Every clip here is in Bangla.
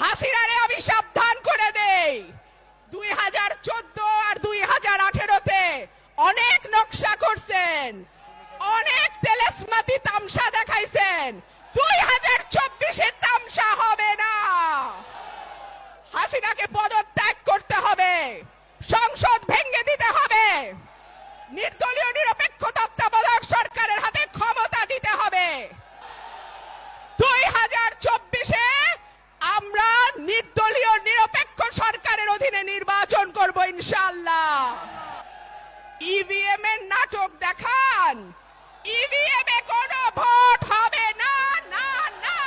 হাসিনারে আমি সাবধান করে দেই, 2014 আর 2018-তে অনেক নকশা করছেন, অনেক তেলেসমাতি তামসা দেখাইছেন। 2024-এ তামসা হবে না। হাসিনাকে পদত্যাগ করতে হবে, সংসদ ভেঙে দিতে হবে, নির্দলীয় নিরপেক্ষ তত্ত্বাবধায়ক সরকারের হাতে ক্ষমতা দিতে হবে। 2024-এ আমরা নির্দলীয় নিরপেক্ষ সরকারের অধীনে নির্বাচন করব ইনশাআল্লাহ। ইভিএম এর নাটক দেখান, ইভিএম এ কোনো ভোট হবে না, না না।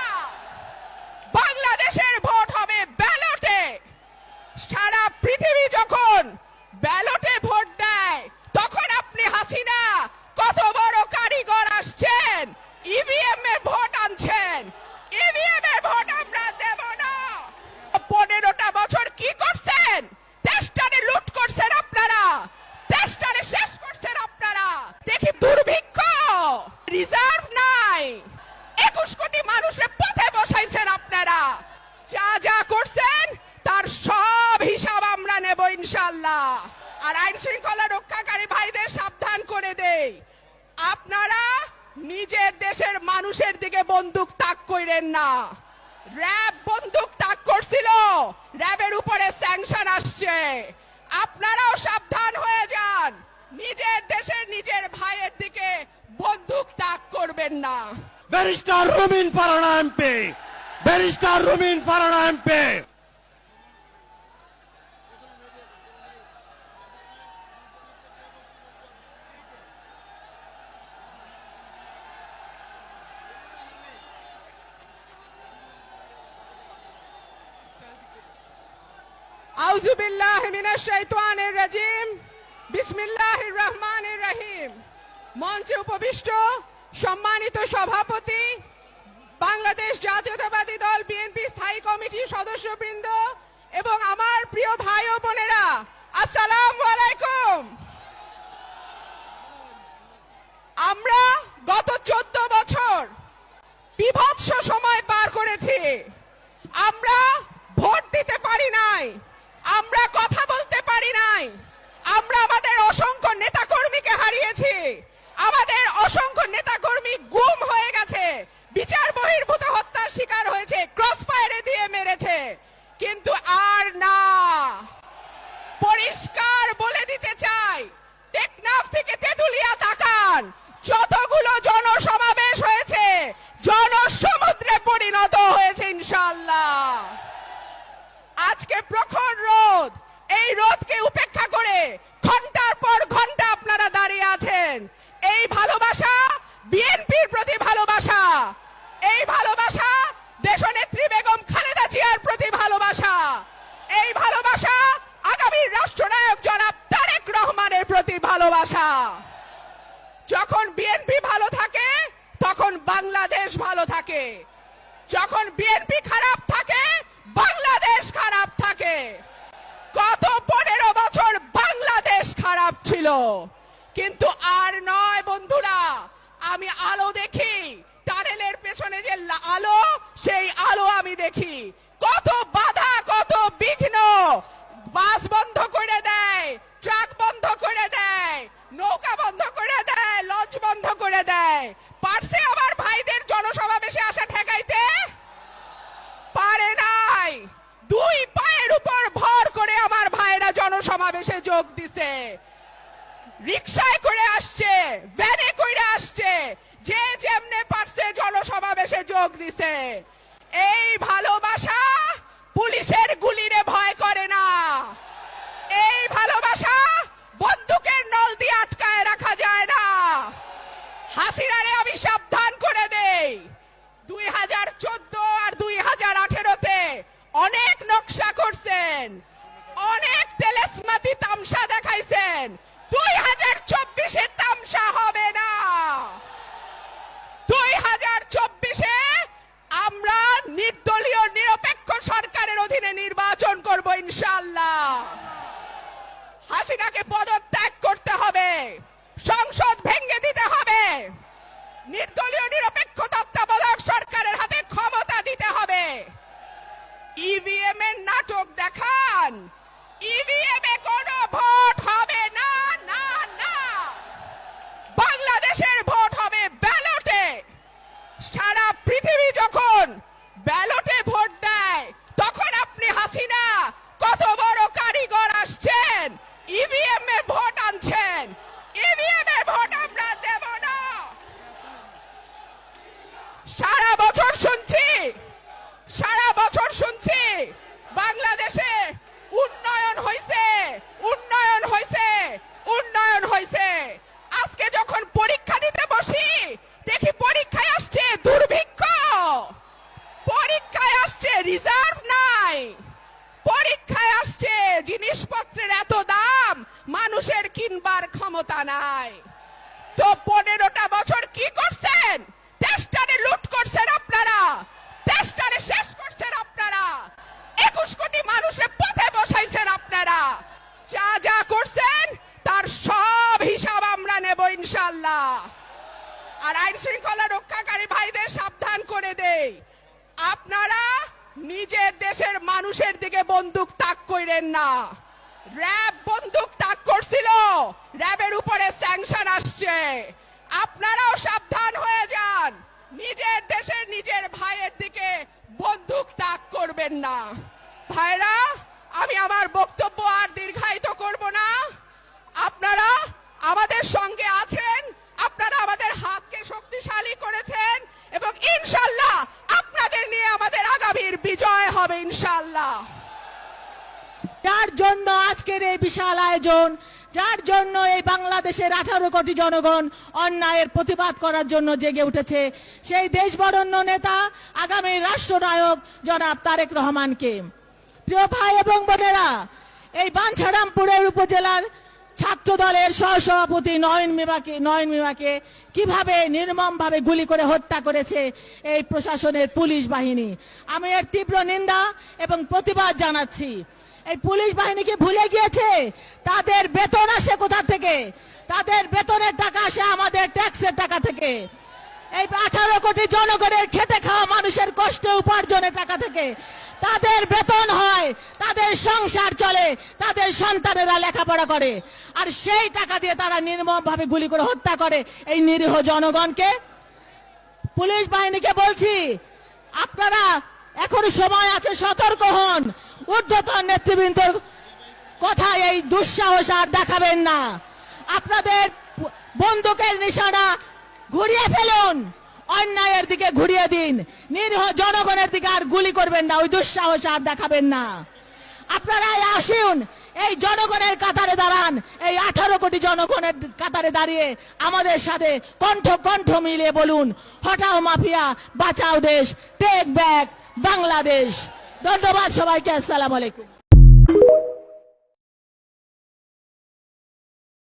বাংলাদেশের ভোট হবে ব্যালটে। সারা পৃথিবী যখন ব্যালটে ভোট দেয়, তখন আপনি হাসিনা কত বড় কারিগর আসছেন, ইভিএম এর ভোট আনছেন। ইভিএম এর ভোট আমরা দেব না। 15টা বছর কি করছেন? দেশটারে লুট করছেন আপনারা, দেশটারে শেষ করছেন আপনারা। দেখি দুর্ভিক্ষ, রিজার্ভ নাই, 21 কোটি মানুষের পথে বসাইছেন আপনারা। যা যা করছেন তার সব হিসাব আমরা নেব ইনশাআল্লাহ। আর আইন শৃঙ্খলা রক্ষাকারী ভাইদের সাবধান করে দেই, আপনারা নিজের দেশের মানুষের দিকে বন্দুক তাক কইরেন না। র‍্যাব বন্দুক তাক করছিল, র‍্যাবের উপরে স্যাংশন আসছে। আপনারাও সাবধান হয়ে যান, নিজের দেশের নিজের ভাইয়ের দিকে বন্দুক তাক করবেন না। ব্যারিস্টার রুমিন ফারহানা এমপি, ব্যারিস্টার রুমিন ফারহানা এমপি। আউযু বিল্লাহি মিনাশ শাইতানির রাজিম, বিসমিল্লাহির রহমানির রহিম। মঞ্চে উপবিষ্ট সম্মানিত সভাপতি, বাংলাদেশ জাতীয়তাবাদী দল বিএনপি স্থায়ী কমিটির সদস্যবৃন্দ এবং আমার প্রিয় ভাই ও বোনেরা, আসসালামু আলাইকুম। আমরা গত 14 বছর বিভৎস সময় পার করেছি। আমরা ভোট দিতে পারি নাই, আমরা কথা বলতে পারি নাই, আমরা আমাদের অসংখ্য নেতাকর্মীকে হারিয়েছি, আমাদের অসংখ্য নেতাকর্মী গুম হয়ে গেছে, বিচার বহির্ভূত হত্যার শিকার হয়েছে, ক্রস ফায়ারে দিয়ে মেরেছে। কিন্তু আর না, পরিষ্কার বলে দিতে চাই, টেকনাফ থেকে তেতুলিয়া তাকান, যতগুলো জনসমাবেশ হয়েছে জনসমুদ্রে পরিণত হয়েছে ইনশাআল্লাহ। আজকে প্রখর রোদ, এই রোদকে উপেক্ষা করে ঘন্টার পর ঘন্টা আপনারা দাঁড়িয়ে আছেন। এই ভালোবাসা বিএনপির প্রতি ভালোবাসা, এই ভালোবাসা দেশনেত্রী বেগম খালেদা জিয়ার প্রতি ভালোবাসা, এই ভালোবাসা আগামী রাষ্ট্রনায়ক জনাব তারেক রহমানের প্রতি ভালোবাসা। যখন বিএনপি ভালো থাকে তখন বাংলাদেশ ভালো থাকে, যখন বিএনপি খারাপ থাকে বাংলাদেশ খারাপ থাকে। গত 15 বছর বাংলাদেশ খারাপ ছিল, কিন্তু আর নয় বন্ধুরা। আমি আলো দেখি, টানেলের পেছনে যে আলো, সেই আলো আমি দেখি। কত বাধা, কত বিঘ্ন, বাস বন্ধ করে দেয়, ট্রাক বন্ধ করে দেয়, নৌকা বন্ধ করে দেয়, লঞ্চ বন্ধ করে দেয়। পারছে আমার ভাইদের জনসমাবেশে আসা ঠেকাইতে? পারে নাই। 2 পায়ের উপর ভর করে আমার ভাইরা জনসমাবেশে যোগ দিছে, রিকশায় করে আসছে, ভ্যানে করে আসছে, যে যেমনে পারছে জনসমাবেশে যোগ দিছে। এই ভালোবাসা পুলিশের গুলিরে ভয় করে না, এই ভালোবাসা বন্দুকের নল দিয়ে আটকায় রাখা যায় না। হাসিনারে আমি সাবধান করে দেই, 2014 আর 2018-তে অনেক নকশা করছেন, অনেক তেলেসমাতি তামসা দেখাইছেন। 2024-এ তামসা হবে না। 2024-এ আমরা নির্দলীয় নিরপেক্ষ সরকারের অধীনে নির্বাচন করব ইনশাআল্লাহ। হাসিনাকে পদত্যাগ করতে হবে, সংসদ ভেঙে দিতে হবে, নির্দলীয় নিরপেক্ষ তত্ত্বাবধায়ক সরকারের হাতে ক্ষমতা দিতে হবে। ইভিএম এর নাটক দেখান। ইভিএম এ কোনো ভোট হবে না, না না। বাংলাদেশের ভোট হবে ব্যালটে। সারা পৃথিবী যখন ব্যালটে ভোট দেয়, তখন আপনি হাসিনা কত বড় কারিগর আসছেন, ইভিএম এ ভোট আনছেন। ইভিএম এ ভোট আমরা দেব না। সারা বছর শুনছি বাংলাদেশে উন্নয়ন হয়েছে, উন্নয়ন হয়েছে, উন্নয়ন হয়েছে। আজকে যখন পরীক্ষা দিতে বসি, দেখি পরীক্ষায় আসছে দুর্ভিক্ষ, পরীক্ষায় আসছে রিজার্ভ নাই, পরীক্ষায় আসছে জিনিসপত্রের এত দাম মানুষের কিনবার ক্ষমতা নাই। তো 15টা বছর কি করছেন? দেশটারে লুট করছেন আপনারা, দেশটারে শেষ করছেন আপনারা, 21 কোটি মানুষের পথে বসাইছেন আপনারা। যা যা করছেন তার সব হিসাব আমরা নেব ইনশাআল্লাহ। আর আইন শৃঙ্খলা রক্ষাকারী ভাইদের সাবধান করে দেই, আপনারা নিজের দেশের মানুষের দিকে বন্দুক তাক কইরেন না। র‍্যাব বন্দুক তাক করছিল, র‍্যাবের উপরে স্যাংশন আসছে। আপনারাও সাবধান হয়ে যান, নিজের দেশের নিজের ভাইয়ের দিকে বন্দুক তাক করবেন না। ভাইরা, আমি আমার বক্তব্য আর দীর্ঘায়িত করব না। আপনারা আমাদের সঙ্গে আছেন, আপনারা আমাদের হাতকে শক্তিশালী করেছেন এবং ইনশাআল্লাহ আপনাদের নিয়ে আমাদের আগামীর বিজয় হবে ইনশাআল্লাহ। যার জন্য আজকের এই বিশাল আয়োজন, যার জন্য এই বাংলাদেশের 18 কোটি জনগণ অন্যায়ের প্রতিবাদ করার জন্য জেগে উঠেছে, সেই দেশবরেণ্য নেতা আগামী রাষ্ট্রনায়ক জনাব তারেক রহমানকে। প্রিয় ভাই এবং বোনেরা, এই বাঞ্ছারামপুরের উপজেলার ছাত্র দলের সহসভাপতি নয়ন মিমাকে কিভাবে নির্মমভাবে গুলি করে হত্যা করেছে এই প্রশাসনের পুলিশ বাহিনী, আমি এর তীব্র নিন্দা এবং প্রতিবাদ জানাচ্ছি। এই পুলিশ বাহিনীকে ভুলে গিয়েছে তাদের বেতন আসে কোথা থেকে? তাদের বেতনের টাকা আসে আমাদের ট্যাক্সের টাকা থেকে। এই 18 কোটি জনগণের খেটে খাওয়া মানুষের কষ্ট উপার্জনের টাকা থেকে তাদের বেতন হয়, তাদের সংসার চলে, তাদের সন্তানেরা লেখাপড়া করে, আর সেই টাকা দিয়ে তারা নির্মমভাবে গুলি করে হত্যা করে এই নিরীহ জনগণকে। পুলিশ বাহিনীকে বলছি, আপনারা এখনো সময় আছে, সতর্ক হন। ঊর্ধ্বতন নেতৃবৃন্দর কথায় এই দুঃসাহস আর দেখাবেন না। আপনাদের বন্দুকের নিশানা ঘুরিয়ে ফেলুন, অন্যায়ের দিকে ঘুরিয়ে দিন, নিরীহ জনগণের দিকে আর গুলি করবেন না, ওই দুঃসাহস আর দেখাবেন না। আপনারা আসুন, এই জনগণের কাতারে দাঁড়ান, এই 18 কোটি জনগণের কাতারে দাঁড়িয়ে আমাদের সাথে কণ্ঠ মিলিয়ে বলুন, হটাও মাফিয়া, বাঁচাও দেশ, টেক ব্যাক বাংলাদেশ। ধন্যবাদ সবাইকে, আসসালামু আলাইকুম।